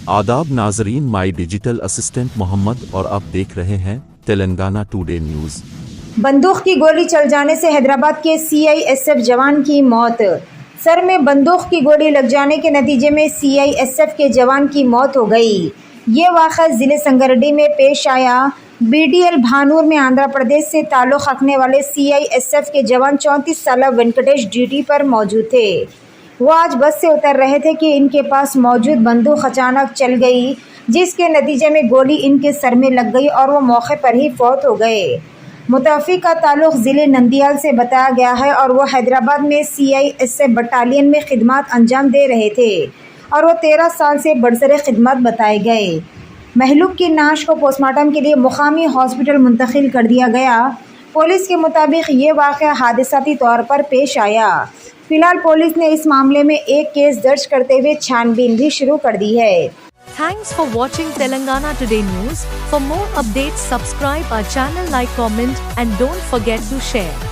आदाब नाजरीन, my digital assistant Mohammad और आप देख रहे हैं तेलंगाना टुडे न्यूज़। बंदूक की गोली चल जाने से हैदराबाद के सीआईएसएफ जवान की मौत। सर में बंदूक की गोली लग जाने के नतीजे में सीआईएसएफ के जवान की मौत हो गई। ये वाक़या ज़िले संगारेड्डी में पेश आया। बीडीएल भानूर में आंध्र प्रदेश से ताल्लुक़ रखने वाले सीआईएसएफ के जवान 34 साला वेंकटेश ड्यूटी पर मौजूद थे। वो आज बस से उतर रहे थे कि इनके पास मौजूद बंदूक अचानक चल गई, जिसके नतीजे में गोली इनके सर में लग गई और वो मौके पर ही फौत हो गए। मुतवफ़्फ़ी का ताल्लुक़ ज़िले नंदियाल से बताया गया है और वो हैदराबाद में सीआईएसएफ बटालियन में खिदमत अंजाम दे रहे थे और वो 13 साल से बरसरे खिदमत बताए गए। महलूक की नाश को पोस्टमार्टम के लिए मुकामी हॉस्पिटल मुंतकिल कर दिया गया। पुलिस के मुताबिक ये वाक़या हादसाती तौर पर पेश आया। फिलहाल पुलिस ने इस मामले में एक केस दर्ज करते हुए छानबीन भी शुरू कर दी है। Thanks for watching Telangana Today News. For more updates, subscribe our channel, like, comment, and don't forget to share.